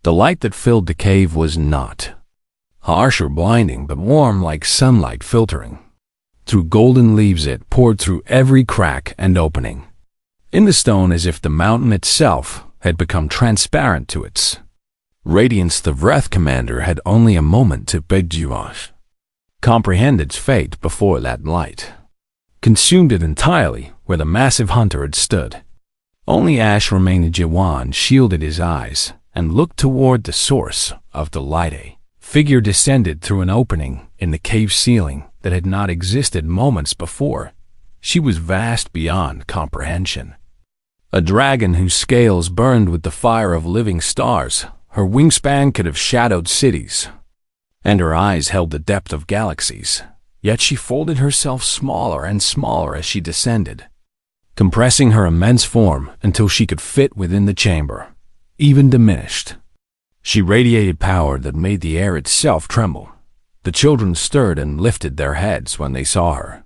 The light that filled the cave was not harsh or blinding, but warm like sunlight filtering. Through golden leaves it poured through every crack and opening in the stone, as if the mountain itself had become transparent to its radiance. The Wrath Commander had only a moment to comprehend its fate before that light consumed it entirely. Where the massive hunter had stood, only ash remained. Jawan shielded his eyes and looked toward the source of the light. A figure descended through an opening in the cave ceiling that had not existed moments before. She was vast beyond comprehension. A dragon whose scales burned with the fire of living stars. Her wingspan could have shadowed cities, and her eyes held the depth of galaxies. Yet she folded herself smaller and smaller as she descended, compressing her immense form until she could fit within the chamber, even diminished. She radiated power that made the air itself tremble. The children stirred and lifted their heads when they saw her.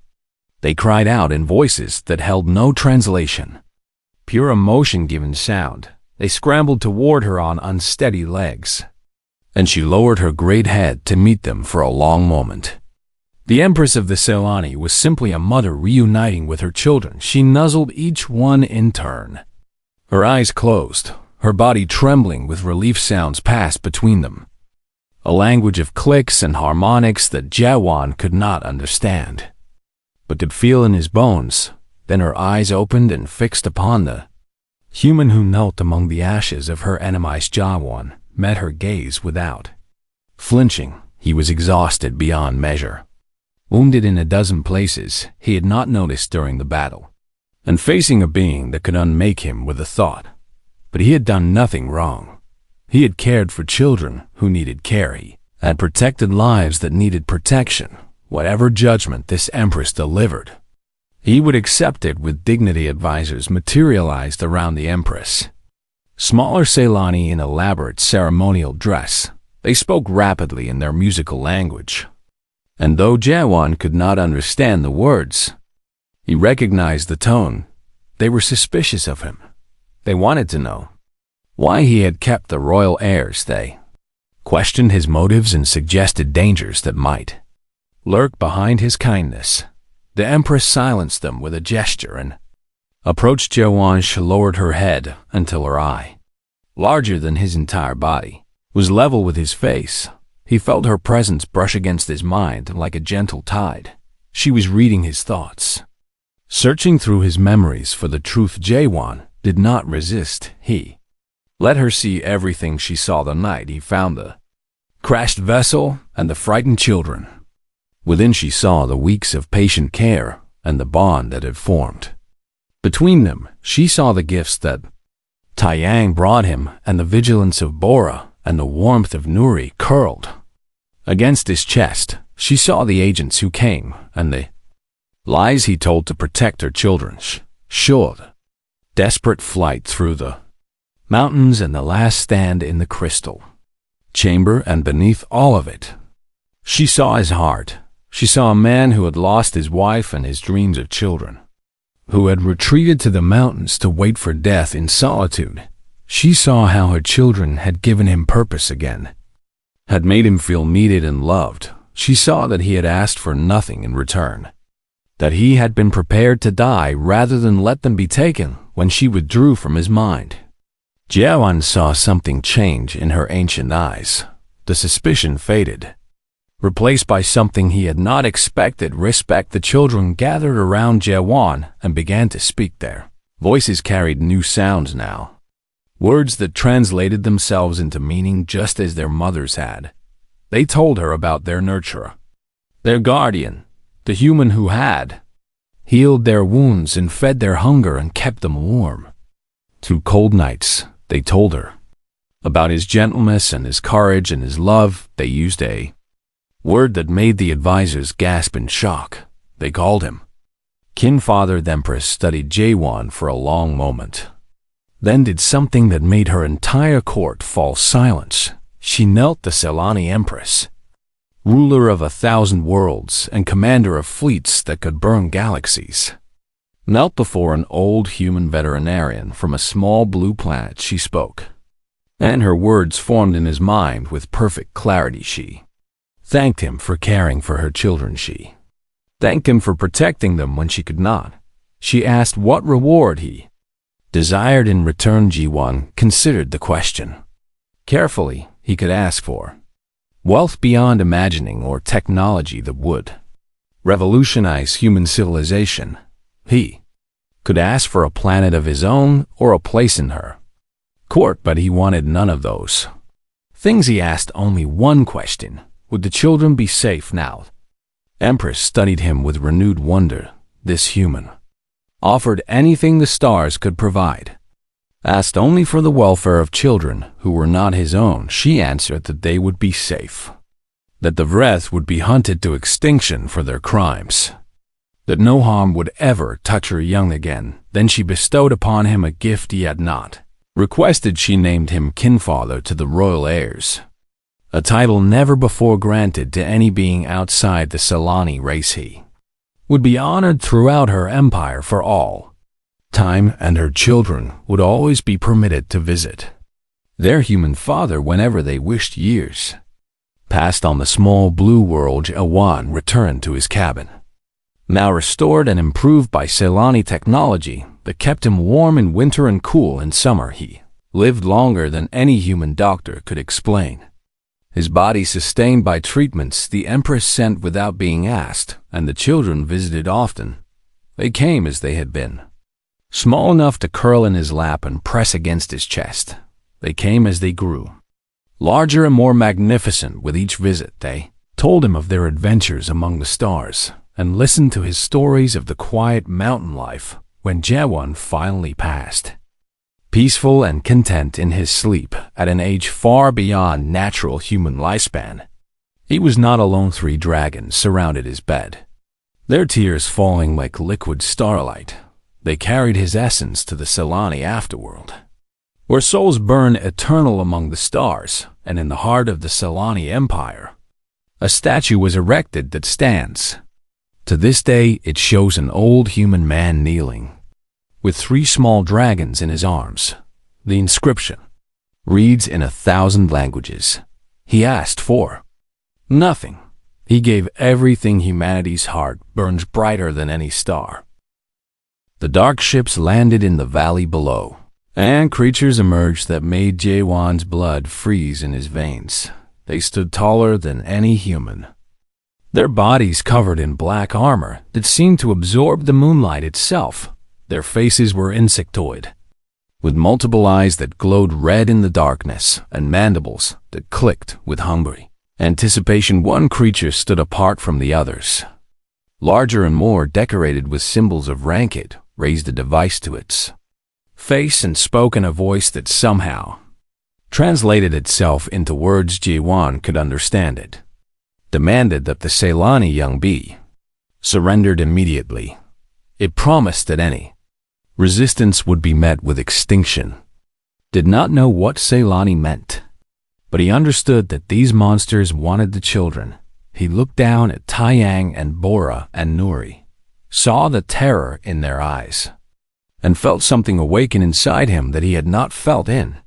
They cried out in voices that held no translation, pure emotion-given sound. They scrambled toward her on unsteady legs, and she lowered her great head to meet them for a long moment. The Empress of the Celani was simply a mother reuniting with her children. She nuzzled each one in turn. Her eyes closed, her body trembling with relief. Sounds passed between them, a language of clicks and harmonics that Jawan could not understand, but could feel in his bones. Then her eyes opened and fixed upon the human who knelt among the ashes of her enemies. Jawan met her gaze without flinching. He was exhausted beyond measure, wounded in a dozen places he had not noticed during the battle, and facing a being that could unmake him with a thought. But he had done nothing wrong. He had cared for children who needed care. He had protected lives that needed protection. Whatever judgment this Empress delivered, he would accept it with dignity. Advisors materialized around the Empress, smaller Ceylani in elaborate ceremonial dress. They spoke rapidly in their musical language, and though Jawan could not understand the words, he recognized the tone. They were suspicious of him. They wanted to know why he had kept the royal heirs. They questioned his motives and suggested dangers that might lurk behind his kindness. The Empress silenced them with a gesture and approached Jawan. She lowered her head until her eye, larger than his entire body, was level with his face. He felt her presence brush against his mind like a gentle tide. She was reading his thoughts, searching through his memories for the truth. Jawan did not resist. He let her see everything. She saw the night he found the crashed vessel and the frightened children. Within she saw the weeks of patient care and the bond that had formed between them. She saw the gifts that Taiyang brought him, and the vigilance of Bora and the warmth of Nuri curled against his chest. She saw the agents who came and the lies he told to protect her children. Short, desperate flight through the mountains and the last stand in the crystal chamber, and beneath all of it, she saw his heart. She saw a man who had lost his wife and his dreams of children, who had retreated to the mountains to wait for death in solitude. She saw how her children had given him purpose again, had made him feel needed and loved. She saw that he had asked for nothing in return, that he had been prepared to die rather than let them be taken. When she withdrew from his mind, Jiawan saw something change in her ancient eyes. The suspicion faded, replaced by something he had not expected: respect. The children gathered around Jiawan and began to speak. Their voices carried new sounds now, words that translated themselves into meaning just as their mothers had. They told her about their nurturer, their guardian, the human who had healed their wounds and fed their hunger and kept them warm through cold nights. They told her about his gentleness and his courage and his love. They used a word that made the advisors gasp in shock. They called him Kinfather. The Empress studied Jawan for a long moment, then did something that made her entire court fall silent. She knelt. The Celani Empress, ruler of 1,000 worlds and commander of fleets that could burn galaxies, knelt before an old human veterinarian from a small blue planet. She spoke and her words formed in his mind with perfect clarity. She thanked him for caring for her children. She thanked him for protecting them when she could not. She asked what reward he desired in return. Ji-won considered the question carefully. He could ask for wealth beyond imagining or technology that would revolutionize human civilization. He could ask for a planet of his own or a place in her court, but he wanted none of those things. He asked only one question: would the children be safe now? Empress studied him with renewed wonder. This human offered anything the stars could provide, asked only for the welfare of children who were not his own. She answered that they would be safe, that the Vreth would be hunted to extinction for their crimes, that no harm would ever touch her young again. Then she bestowed upon him a gift he had not requested. She named him kinfather to the royal heirs, a title never before granted to any being outside the Selani race. He would be honored throughout her empire for all time, and her children would always be permitted to visit their human father whenever they wished. Years passed on the small blue world. Jawan returned to his cabin, now restored and improved by Selani technology that kept him warm in winter and cool in summer. He lived longer than any human doctor could explain, his body sustained by treatments the Empress sent without being asked, and the children visited often. They came as they had been, small enough to curl in his lap and press against his chest. They came as they grew, larger and more magnificent with each visit. They told him of their adventures among the stars and listened to his stories of the quiet mountain life. When Jawan finally passed, peaceful and content in his sleep at an age far beyond natural human lifespan, he was not alone. 3 dragons surrounded his bed, their tears falling like liquid starlight. They carried his essence to the Selani afterworld, where souls burn eternal among the stars. And in the heart of the Selani Empire, a statue was erected that stands. To this day, it shows an old human man kneeling, with 3 small dragons in his arms. The inscription reads in 1,000 languages. He asked for nothing. He gave everything. Humanity's heart burns brighter than any star. The dark ships landed in the valley below, and creatures emerged that made Jawan's blood freeze in his veins. They stood taller than any human, their bodies covered in black armor that seemed to absorb the moonlight itself. Their faces were insectoid, with multiple eyes that glowed red in the darkness and mandibles that clicked with hungry anticipation. One creature stood apart from the others, larger and more decorated with symbols of rank. It raised a device to its face and spoke in a voice that somehow translated itself into words Jawan could understand. It demanded that the Selani young be surrendered immediately. It promised that any resistance would be met with extinction. Did not know what Selani meant, but he understood that these monsters wanted the children. He looked down at Taiyang and Bora and Nuri, saw the terror in their eyes, and felt something awaken inside him that he had not felt in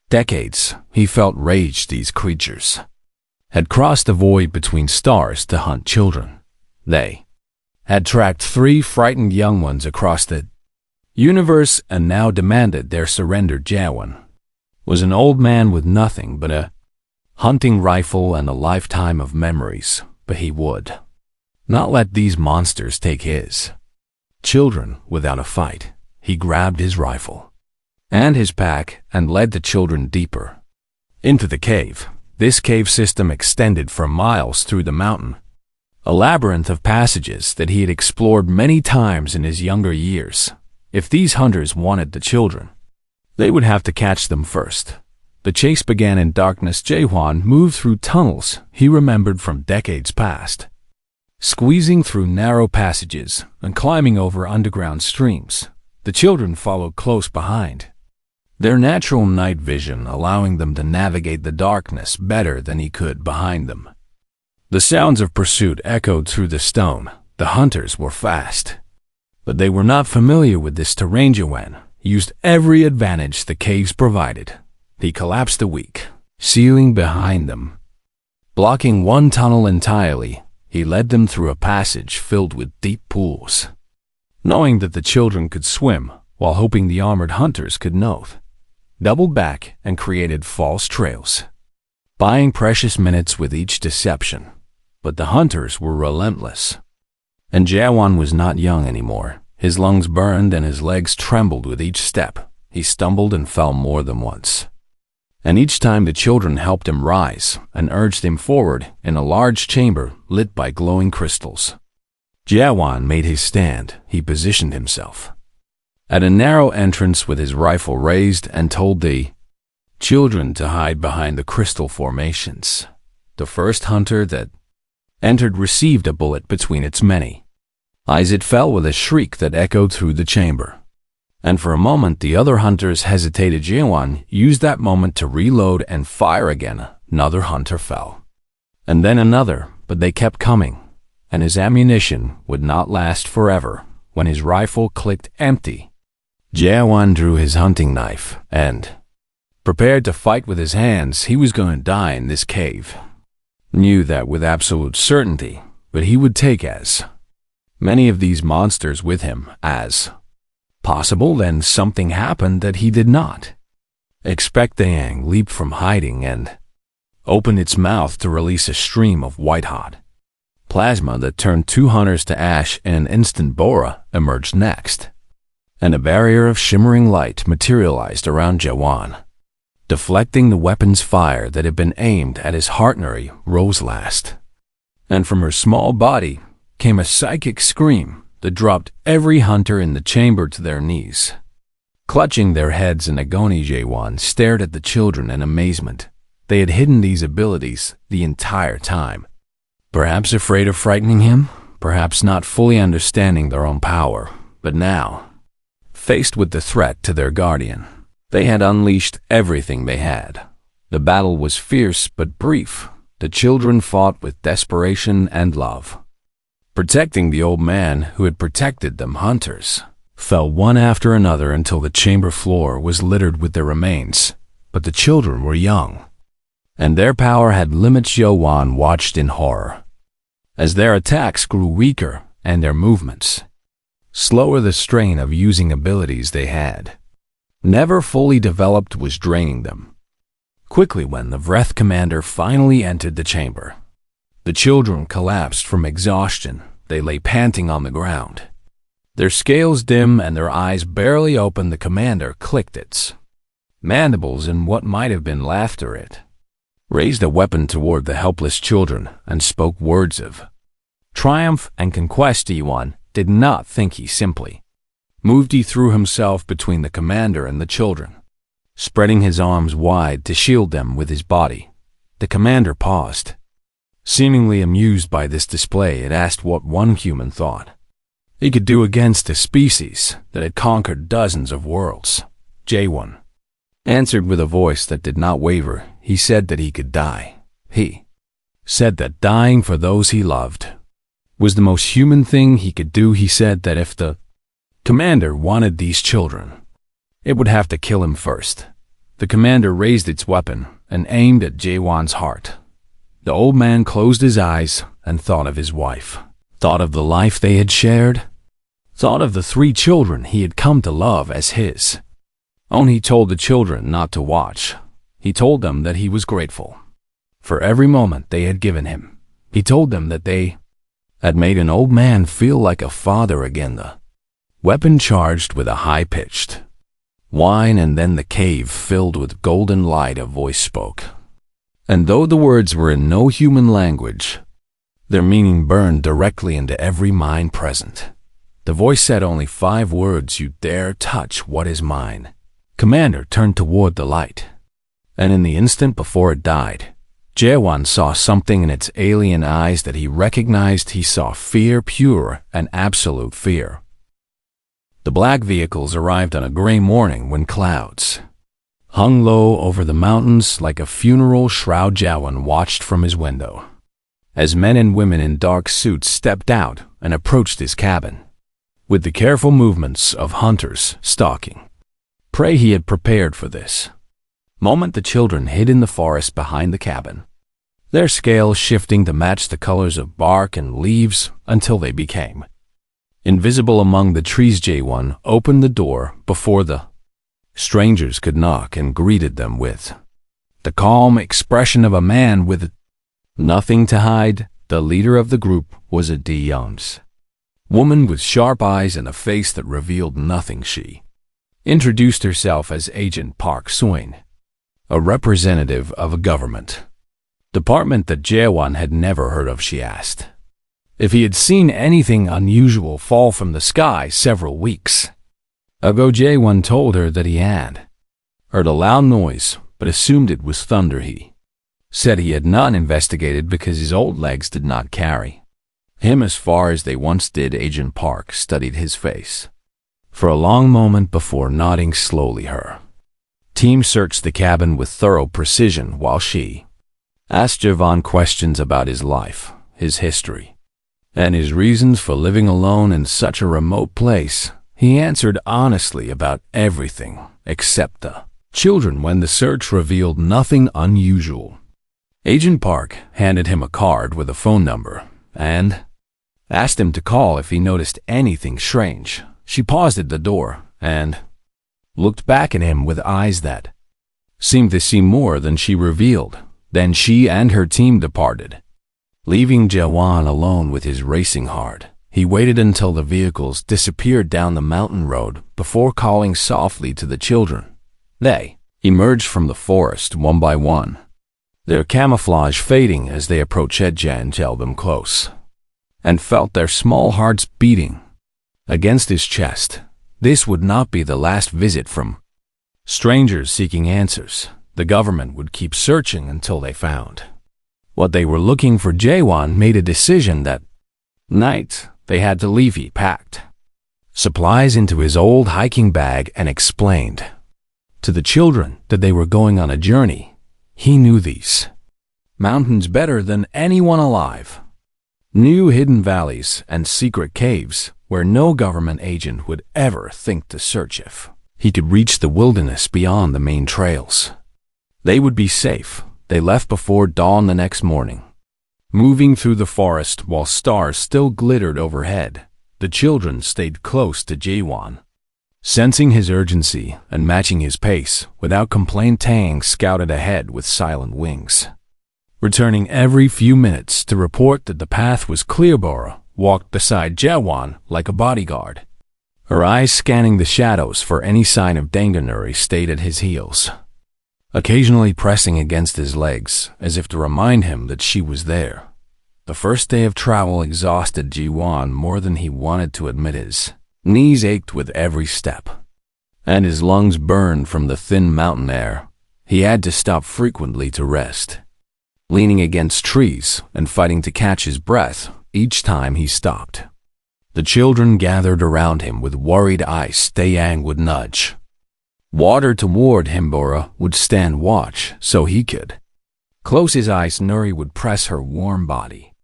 decades. He felt rage. These creatures had crossed the void between stars to hunt children. They had tracked 3 frightened young ones across the universe and now demanded their surrender. Jawan was an old man with nothing but a hunting rifle and a lifetime of memories, but he would not let these monsters take his children without a fight. He grabbed his rifle and his pack and led the children deeper into the cave. This cave system extended for miles through the mountain, a labyrinth of passages that he had explored many times in his younger years. If these hunters wanted the children, they would have to catch them first. The chase began in darkness. Jawan moved through tunnels he remembered from decades past, squeezing through narrow passages and climbing over underground streams. The children followed close behind, their natural night vision allowing them to navigate the darkness better than he could behind them. The sounds of pursuit echoed through the stone. The hunters were fast, but they were not familiar with this terrain. Jawan used every advantage the caves provided. he collapsed a weak ceiling behind them. Blocking one tunnel entirely, he led them through a passage filled with deep pools. Knowing that the children could swim, while hoping the armored hunters could not, doubled back and created false trails, buying precious minutes with each deception. But the hunters were relentless. And Jawan was not young anymore. His lungs burned and his legs trembled with each step. He stumbled and fell more than once. And each time the children helped him rise and urged him forward in a large chamber lit by glowing crystals. Jawan made his stand. He positioned himself at a narrow entrance with his rifle raised and told the children to hide behind the crystal formations. The first hunter that entered received a bullet between its many eyes. It fell with a shriek that echoed through the chamber. And for a moment the other hunters hesitated. Jawan used that moment to reload and fire again. Another hunter fell. And then another, but they kept coming. And his ammunition would not last forever. When his rifle clicked empty, Jawan drew his hunting knife and prepared to fight with his hands. He was going to die in this cave. Knew that with absolute certainty, but he would take as many of these monsters with him as possible. Then something happened that he did not expect. The Yang leaped from hiding and opened its mouth to release a stream of white-hot plasma that turned two hunters to ash. In an instant, Bora emerged next, and a barrier of shimmering light materialized around Jawan, deflecting the weapon's fire that had been aimed at his heartnery. Rose last, and from her small body came a psychic scream that dropped every hunter in the chamber to their knees. Clutching their heads in agony, Jawan stared at the children in amazement. They had hidden these abilities the entire time. Perhaps afraid of frightening him, perhaps not fully understanding their own power. But now, faced with the threat to their guardian, they had unleashed everything they had. The battle was fierce but brief. The children fought with desperation and love, protecting the old man who had protected them. Hunters fell one after another until the chamber floor was littered with their remains. But the children were young, and their power had limits. Jawan watched in horror as their attacks grew weaker and their movements slower. The strain of using abilities they had never fully developed was draining them. Quickly, when the Vreth commander finally entered the chamber, the children collapsed from exhaustion. They lay panting on the ground, their scales dim and their eyes barely open. The commander clicked its mandibles in what might have been laughter. It raised a weapon toward the helpless children and spoke words of triumph and conquest. Jawan did not think. He simply moved. He threw himself between the commander and the children, spreading his arms wide to shield them with his body. The commander paused, seemingly amused by this display. It asked what one human thought he could do against a species that had conquered dozens of worlds. Jawan answered with a voice that did not waver. He said that he could die. He said that dying for those he loved was the most human thing he could do. He said that if the commander wanted these children, it would have to kill him first. The commander raised its weapon and aimed at Jawan's heart. The old man closed his eyes and thought of his wife, thought of the life they had shared, thought of the three children he had come to love as his own. He told the children not to watch. He told them that he was grateful for every moment they had given him. He told them that they had made an old man feel like a father again. The weapon charged with a high-pitched whine, and then the cave filled with golden light. A voice spoke, and though the words were in no human language, their meaning burned directly into every mind present. The voice said only 5 words: "You dare touch what is mine." Commander turned toward the light, and in the instant before it died, Jawan saw something in its alien eyes that he recognized. He saw fear, pure and absolute fear. The black vehicles arrived on a gray morning when clouds hung low over the mountains like a funeral shroud. Jawan watched from his window as men and women in dark suits stepped out and approached his cabin with the careful movements of hunters stalking prey. He had prepared for this moment the children hid in the forest behind the cabin, their scales shifting to match the colors of bark and leaves until they became invisible among the trees. J1 opened the door before the strangers could knock and greeted them with the calm expression of a man with nothing to hide. The leader of the group was a young woman with sharp eyes and a face that revealed nothing. She introduced herself as Agent Park Soin, a representative of a government department that Jaewon had never heard of. She asked if he had seen anything unusual fall from the sky several weeks ago. Jaewon told her that he had heard a loud noise, but assumed it was thunder. He said he had not investigated because his old legs did not carry him as far as they once did. Agent Park studied his face for a long moment before nodding slowly. Her team searched the cabin with thorough precision while she asked Jaewon questions about his life, his history, and his reasons for living alone in such a remote place. He answered honestly about everything except the children. When the search revealed nothing unusual, Agent Park handed him a card with a phone number and asked him to call if he noticed anything strange. She paused at the door and looked back at him with eyes that seemed to see more than she revealed. Then she and her team departed, leaving Jaewon alone with his racing heart. He waited until the vehicles disappeared down the mountain road before calling softly to the children. They emerged from the forest one by one, their camouflage fading as they approached Jan held them close and felt their small hearts beating against his chest. This would not be the last visit from strangers seeking answers. The government would keep searching until they found what they were looking for. Jaewon made a decision that night they had to leave. He packed supplies into his old hiking bag and explained to the children that they were going on a journey. He knew these mountains better than anyone alive, knew hidden valleys and secret caves where no government agent would ever think to search. If he could reach the wilderness beyond the main trails, they would be safe. They left before dawn the next morning, moving through the forest while stars still glittered overhead. The children stayed close to Jaewon, sensing his urgency and matching his pace. Without complaint, Tang scouted ahead with silent wings, returning every few minutes to report that the path was clear. Bora walked beside Jaewon like a bodyguard, her eyes scanning the shadows for any sign of danger. Nuri stayed at his heels, occasionally pressing against his legs as if to remind him that she was there. The first day of travel exhausted Jaewon more than he wanted to admit. His knees ached with every step, and his lungs burned from the thin mountain air. He had to stop frequently to rest, leaning against trees and fighting to catch his breath each time he stopped. The children gathered around him with worried eyes. Taeyang would nudge water toward him. Bora would stand watch so he could close his eyes. Nuri would press her warm body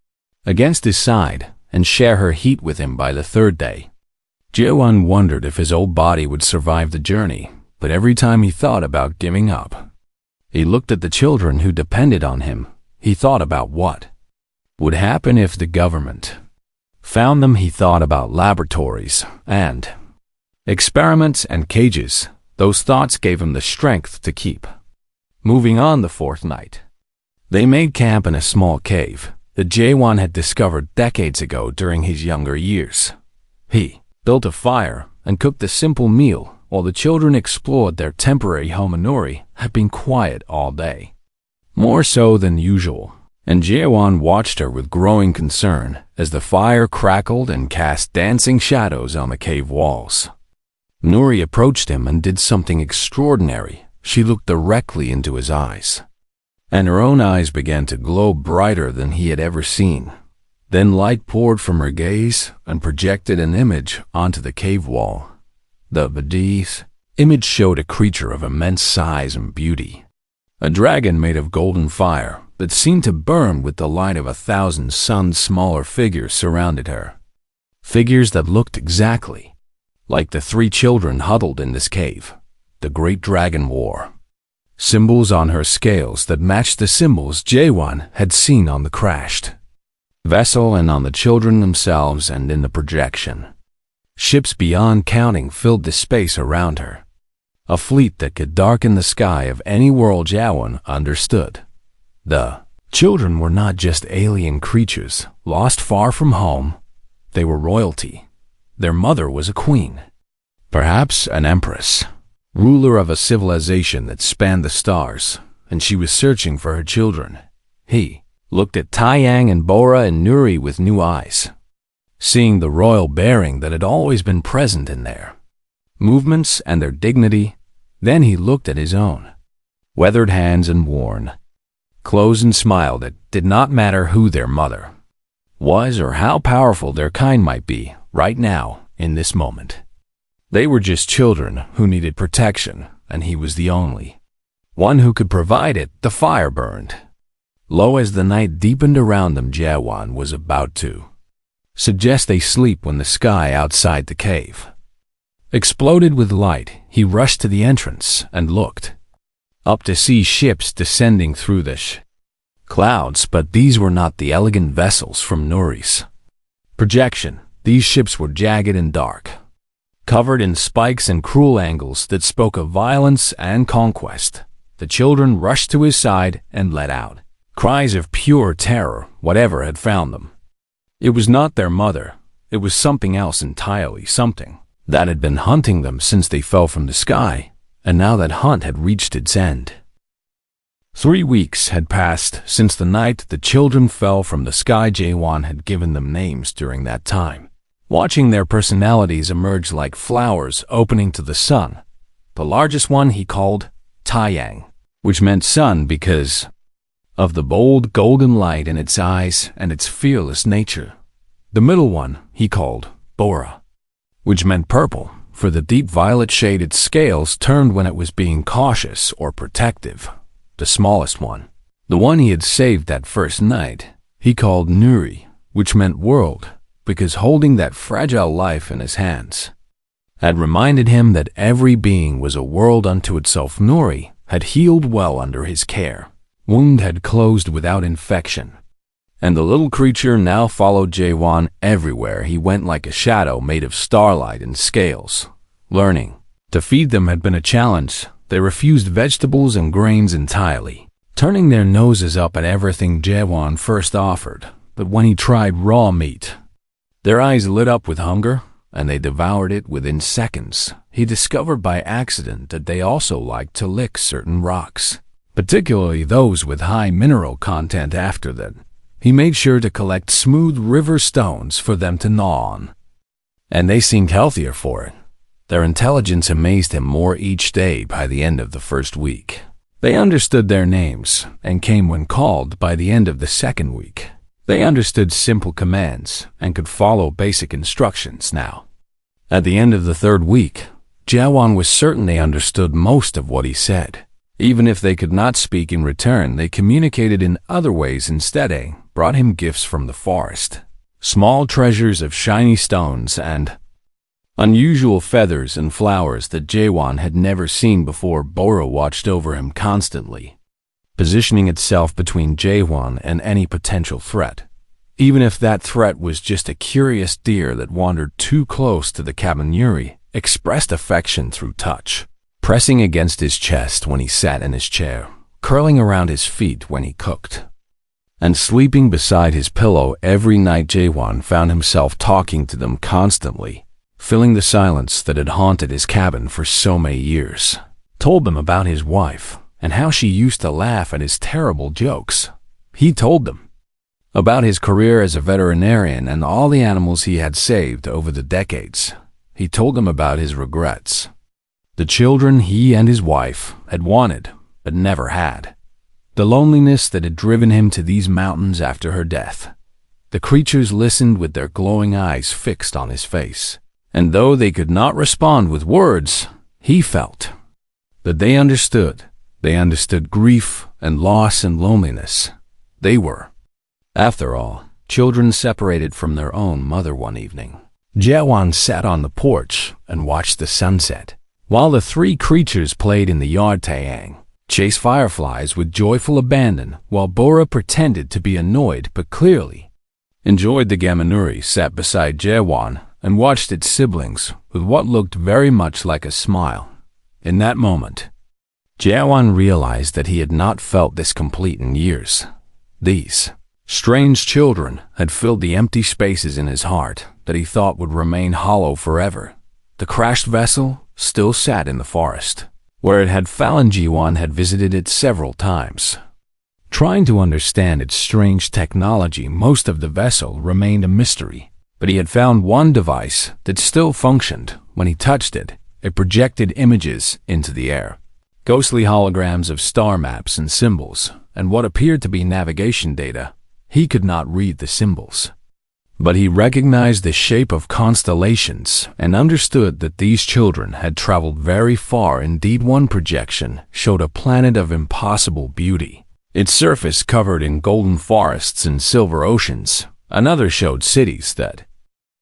against his side and share her heat with him. By the third day, Jaewon wondered if his old body would survive the journey, but every time he thought about giving up, he looked at the children who depended on him. He thought about what would happen if the government found them. He thought about laboratories and experiments and cages. Those thoughts gave him the strength to keep moving on. The fourth night, they made camp in a small cave that Jaewon had discovered decades ago during his younger years. He built a fire and cooked a simple meal while the children explored their temporary home. Nuri had been quiet all day, more so than usual, and Jaewon watched her with growing concern as the fire crackled and cast dancing shadows on the cave walls. Nuri approached him and did something extraordinary. She looked directly into his eyes, and her own eyes began to glow brighter than he had ever seen. Then light poured from her gaze and projected an image onto the cave wall. The image showed a creature of immense size and beauty, a dragon made of golden fire that seemed to burn with the light of 1,000 suns. Smaller figures surrounded her, figures that looked exactly like the 3 children huddled in this cave. The Great Dragon War symbols on her scales that matched the symbols Jaewon had seen on the crashed vessel and on the children themselves and in the projection. Ships beyond counting filled the space around her. A fleet that could darken the sky of any world Jaewon understood. The children were not just alien creatures, lost far from home. They were royalty. Their mother was a queen. Perhaps an empress. Ruler of a civilization that spanned the stars, and she was searching for her children. He looked at Taeyang and Bora and Nuri with new eyes, seeing the royal bearing that had always been present in their movements and their dignity. Then he looked at his own weathered hands and worn clothes and smiled. It did not matter who their mother was or how powerful their kind might be right now in this moment. They were just children who needed protection, and he was the only one who could provide it. The fire burned low as the night deepened around them. Jaewon was about to suggest they sleep when the sky outside the cave exploded with light. He rushed to the entrance and looked up to see ships descending through the clouds, but these were not the elegant vessels from Nuri's projection. These ships were jagged and dark, covered in spikes and cruel angles that spoke of violence and conquest. The children rushed to his side and let out cries of pure terror. Whatever had found them, it was not their mother. It was something else entirely, something that had been hunting them since they fell from the sky, and now that hunt had reached its end. 3 weeks had passed since the night the children fell from the sky. Jaewon had given them names during that time, watching their personalities emerge like flowers opening to the sun. The largest one he called Taeyang, which meant sun because of the bold golden light in its eyes and its fearless nature. The middle one he called Bora, which meant purple, for the deep violet shade its scales turned when it was being cautious or protective. The smallest one, the one he had saved that first night, he called Nuri, which meant world, because holding that fragile life in his hands had reminded him that every being was a world unto itself. Nuri had healed well under his care. Wound had closed without infection, and the little creature now followed Jaewon everywhere he went like a shadow made of starlight and scales. Learning to feed them had been a challenge. They refused vegetables and grains entirely, turning their noses up at everything Jaewon first offered. But when he tried raw meat, their eyes lit up with hunger, and they devoured it within seconds. He discovered by accident that they also liked to lick certain rocks, particularly those with high mineral content. After that, he made sure to collect smooth river stones for them to gnaw on, and they seemed healthier for it. Their intelligence amazed him more each day. By the end of the first week, they understood their names and came when called. By the end of the second week, they understood simple commands and could follow basic instructions now. At the end of the third week, Jaewon was certain they understood most of what he said. Even if they could not speak in return, they communicated in other ways instead. They brought him gifts from the forest, small treasures of shiny stones and unusual feathers and flowers that Jaewon had never seen before. Bora watched over him constantly, positioning itself between Jaewon and any potential threat, even if that threat was just a curious deer that wandered too close to the cabin. Nuri expressed affection through touch, pressing against his chest when he sat in his chair, curling around his feet when he cooked, and sleeping beside his pillow every night. Jaewon found himself talking to them constantly, filling the silence that had haunted his cabin for so many years. Told them about his wife and how she used to laugh at his terrible jokes. He told them about his career as a veterinarian and all the animals he had saved over the decades. He told them about his regrets, the children he and his wife had wanted but never had, the loneliness that had driven him to these mountains after her death. The creatures listened with their glowing eyes fixed on his face, and though they could not respond with words, he felt that they understood. They understood grief and loss and loneliness. They were, after all, children separated from their own mother. One evening, Jaewon sat on the porch and watched the sunset, while the three creatures played in the yard. Taeyang chase fireflies with joyful abandon, while Bora pretended to be annoyed but clearly enjoyed. The Gaminuri sat beside Jawan and watched its siblings with what looked very much like a smile. In that moment, Jawan realized that he had not felt this complete in years. These strange children had filled the empty spaces in his heart that he thought would remain hollow forever. The crashed vessel still sat in the forest, where it had fallen. Jiwan had visited it several times. Trying to understand its strange technology, most of the vessel remained a mystery, but he had found one device that still functioned. When he touched it, it projected images into the air. Ghostly holograms of star maps and symbols, and what appeared to be navigation data. He could not read the symbols, but he recognized the shape of constellations and understood that these children had traveled very far. Indeed, one projection showed a planet of impossible beauty, its surface covered in golden forests and silver oceans. Another showed cities that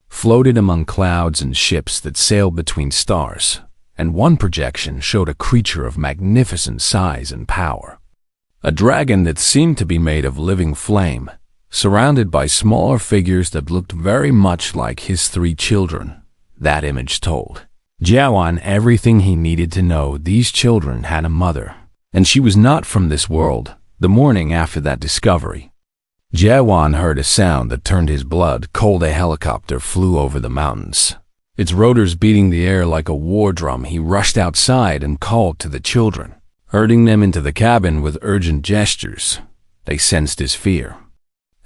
floated among clouds and ships that sailed between stars, and one projection showed a creature of magnificent size and power, a dragon that seemed to be made of living flame, surrounded by smaller figures that looked very much like his three children. That image told Jawan everything he needed to know. These children had a mother, and she was not from this world. The morning after that discovery, Jawan heard a sound that turned his blood cold. A helicopter flew over the mountains, its rotors beating the air like a war drum. He rushed outside and called to the children, herding them into the cabin with urgent gestures. They sensed his fear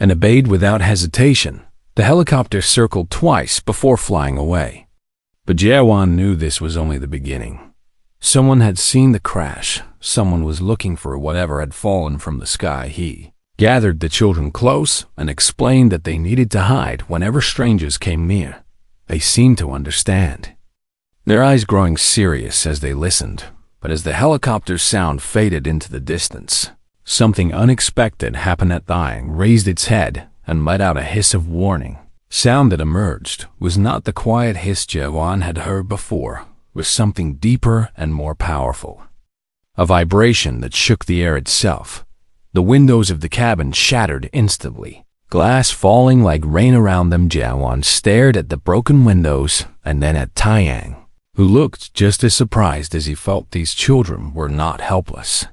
and obeyed without hesitation. The helicopter circled twice before flying away. But Jawan knew this was only the beginning. Someone had seen the crash. Someone was looking for whatever had fallen from the sky. He gathered the children close and explained that they needed to hide whenever strangers came near. They seemed to understand, their eyes growing serious as they listened. But as the helicopter's sound faded into the distance, something unexpected happened. That thing raised its head and let out a hiss of warning. Sound that emerged was not the quiet hiss Jawan had heard before. It was something deeper and more powerful, a vibration that shook the air itself. The windows of the cabin shattered instantly, glass falling like rain around them. Jawan stared at the broken windows and then at Taiyang, who looked just as surprised as he felt. These children were not helpless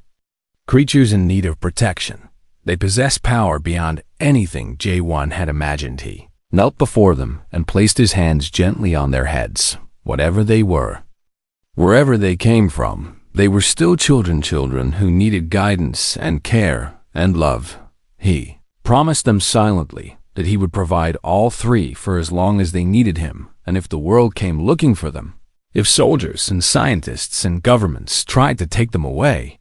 creatures in need of protection. They possessed power beyond anything Jawan had imagined. He knelt before them and placed his hands gently on their heads. Whatever they were, wherever they came from, they were still children who needed guidance and care and love. He promised them silently that he would provide all three for as long as they needed him, and if the world came looking for them, if soldiers and scientists and governments tried to take them away,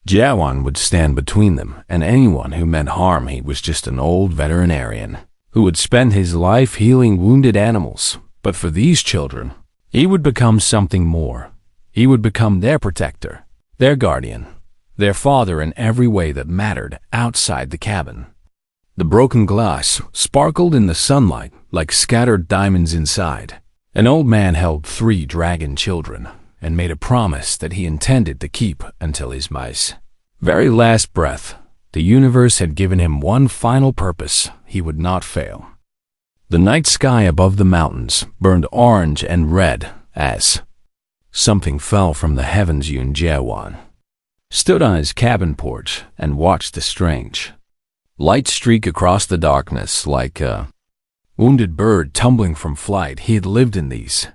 Jawan would stand between them and anyone who meant harm. He was just an old veterinarian who would spend his life healing wounded animals. But for these children, he would become something more. He would become their protector, their guardian, their father in every way that mattered outside the cabin. The broken glass sparkled in the sunlight like scattered diamonds inside. An old man held three dragon children and made a promise that he intended to keep until his very last breath. The universe had given him one final purpose. He would not fail. The night sky above the mountains burned orange and red as something fell from the heavens. Jawan stood on his cabin porch and watched the strange light streak across the darkness like a wounded bird tumbling from flight. He had lived in these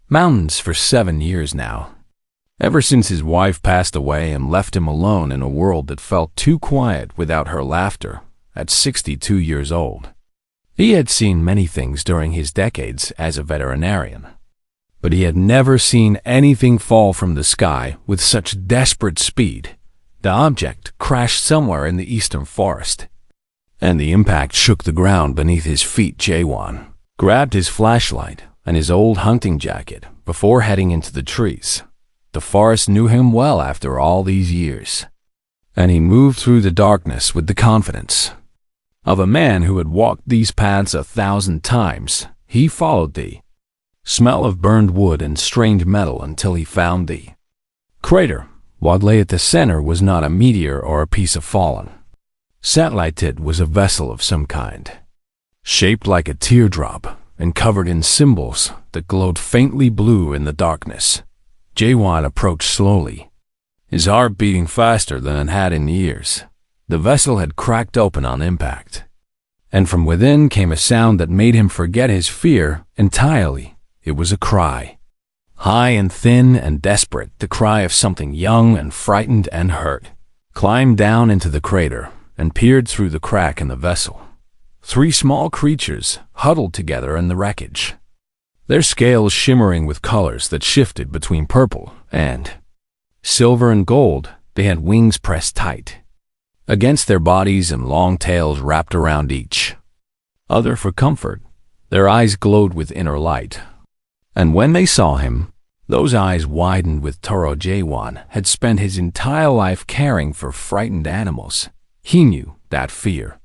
mountains for 7 years now, ever since his wife passed away and left him alone in a world that felt too quiet without her laughter. At 62 years old, he had seen many things during his decades as a veterinarian, but he had never seen anything fall from the sky with such desperate speed. The object crashed somewhere in the eastern forest, and the impact shook the ground beneath his feet. Jawan grabbed his flashlight and his old hunting jacket before heading into the trees. The forest knew him well after all these years, and he moved through the darkness with the confidence of a man who had walked these paths 1,000 times. He followed the smell of burned wood and strange metal until he found the crater What lay at the center was not a meteor or a piece of fallen satellite. It was a vessel of some kind, shaped like a teardrop and covered in symbols that glowed faintly blue in the darkness. Jaewon approached slowly, his heart beating faster than it had in years. The vessel had cracked open on impact, and from within came a sound that made him forget his fear entirely. It was a cry, high and thin and desperate, the cry of something young and frightened and hurt. Climbed down into the crater and peered through the crack in the vessel. 3 small creatures huddled together in the wreckage, their scales shimmering with colors that shifted between purple and silver and gold. They had wings pressed tight against their bodies and long tails wrapped around each other for comfort. Their eyes glowed with inner light, and when they saw him, those eyes widened with terror. Jaewon had spent his entire life caring for frightened animals. He knew that fear,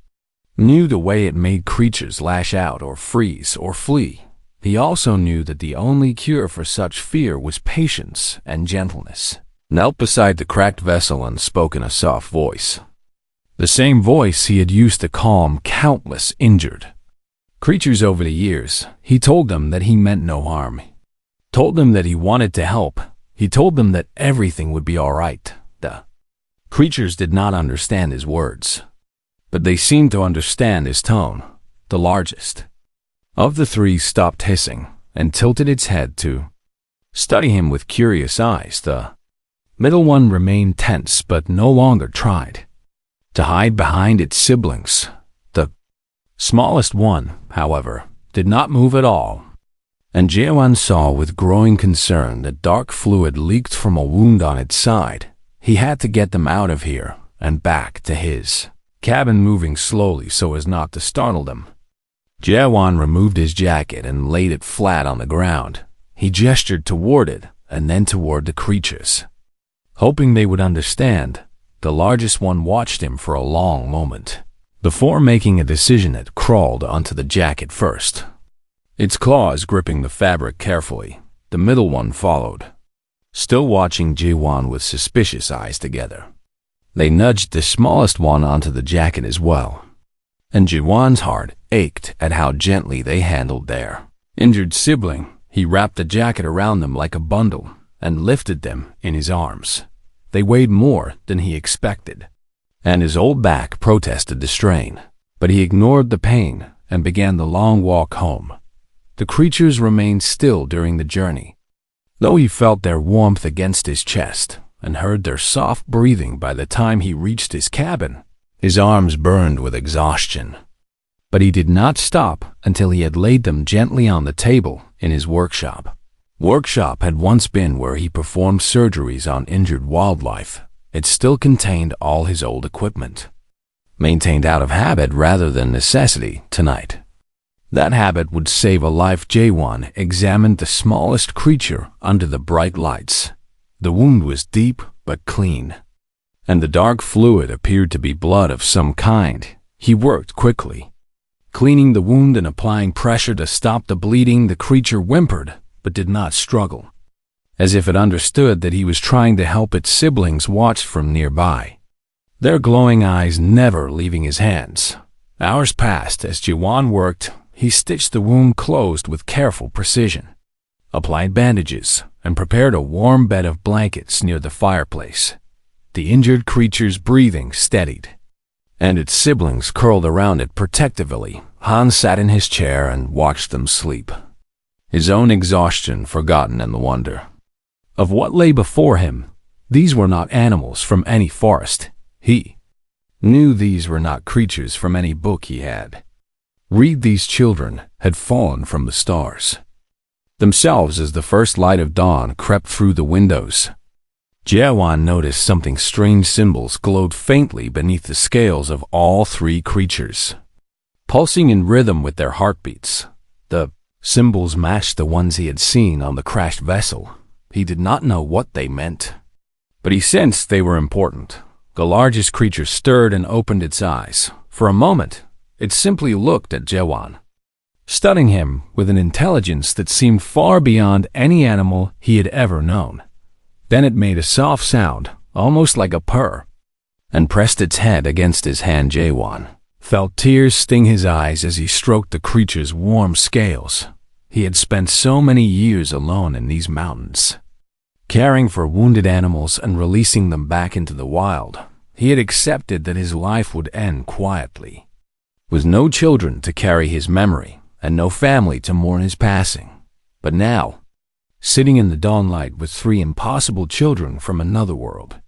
knew the way it made creatures lash out or freeze or flee. He also knew that the only cure for such fear was patience and gentleness. Knelt beside the cracked vessel and spoke in a soft voice, the same voice he had used to calm countless injured creatures over the years. He told them that he meant no harm, told them that he wanted to help. He told them that everything would be all right. The creatures did not understand his words, but they seemed to understand his tone. The largest of the 3 stopped hissing and tilted its head to study him with curious eyes. The middle one remained tense but no longer tried to hide behind its siblings. The smallest one, however, did not move at all, and Jaewon saw with growing concern that dark fluid leaked from a wound on its side. He had to get them out of here and back to his cabin, moving slowly so as not to startle them. Jaewon removed his jacket and laid it flat on the ground. He gestured toward it and then toward the creatures, hoping they would understand. The largest one watched him for a long moment before making a decision. It crawled onto the jacket first, its claws gripping the fabric carefully. The middle one followed, still watching Jaewon with suspicious eyes together. They nudged the smallest one onto the jacket as well, and Jaewon's heart ached at how gently they handled their injured sibling. He wrapped the jacket around them like a bundle and lifted them in his arms. They weighed more than he expected, and his old back protested the strain, but he ignored the pain and began the long walk home. The creatures remained still during the journey, though he felt their warmth against his chest and heard their soft breathing by the time he reached his cabin. His arms burned with exhaustion, but he did not stop until he had laid them gently on the table in his workshop. Workshop had once been where he performed surgeries on injured wildlife. It still contained all his old equipment, maintained out of habit rather than necessity. Tonight, that habit would save a life. Jaewon examined the smallest creature under the bright lights. The wound was deep but clean, and the dark fluid appeared to be blood of some kind. He worked quickly, cleaning the wound and applying pressure to stop the bleeding. The creature whimpered but did not struggle, as if it understood that he was trying to help. Its siblings watched from nearby, their glowing eyes never leaving his hands. Hours passed as Jaewon worked. He stitched the wound closed with careful precision, applied bandages, and prepared a warm bed of blankets near the fireplace. The injured creature's breathing steadied, and its siblings curled around it protectively. Han sat in his chair and watched them sleep, his own exhaustion forgotten in the wonder of what lay before him. These were not animals from any forest. He knew these were not creatures from any book he had read. These children had fallen from the stars themselves as the first light of dawn crept through the windows. Jaewon noticed something strange. Symbols glowed faintly beneath the scales of all 3 creatures, pulsing in rhythm with their heartbeats. The symbols matched the ones he had seen on the crashed vessel. He did not know what they meant, but he sensed they were important. The largest creature stirred and opened its eyes. For a moment, it simply looked at Jaewon, studying him with an intelligence that seemed far beyond any animal he had ever known. Then it made a soft sound, almost like a purr, and pressed its head against his hand. Jaewon felt tears sting his eyes as he stroked the creature's warm scales. He had spent so many years alone in these mountains, caring for wounded animals and releasing them back into the wild. He had accepted that his life would end quietly, with no children to carry his memory and no family to mourn his passing. But now, sitting in the dawnlight with 3 impossible children from another world,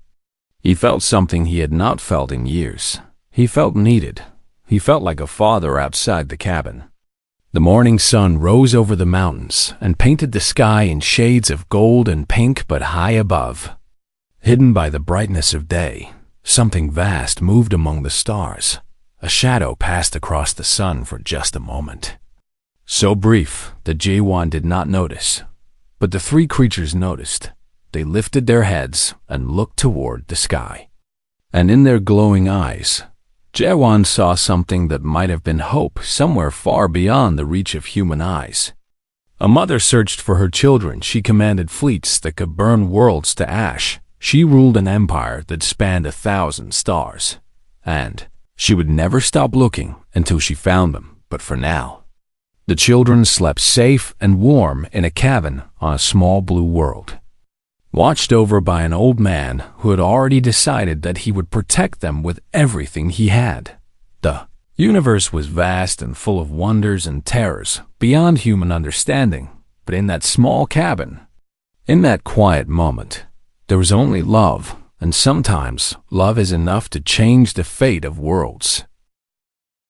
he felt something he had not felt in years. He felt needed. He felt like a father outside the cabin. The morning sun rose over the mountains and painted the sky in shades of gold and pink, but high above, hidden by the brightness of day, something vast moved among the stars. A shadow passed across the sun for just a moment, so brief that Jaewon did not notice. But the 3 creatures noticed. They lifted their heads and looked toward the sky. And in their glowing eyes, Jaewon saw something that might have been hope somewhere far beyond the reach of human eyes. A mother searched for her children. She commanded fleets that could burn worlds to ash. She ruled an empire that spanned 1,000 stars. And she would never stop looking until she found them. But for now, the children slept safe and warm in a cabin on a small blue world, watched over by an old man who had already decided that he would protect them with everything he had. The universe was vast and full of wonders and terrors beyond human understanding, but in that small cabin, in that quiet moment, there was only love, and sometimes love is enough to change the fate of worlds.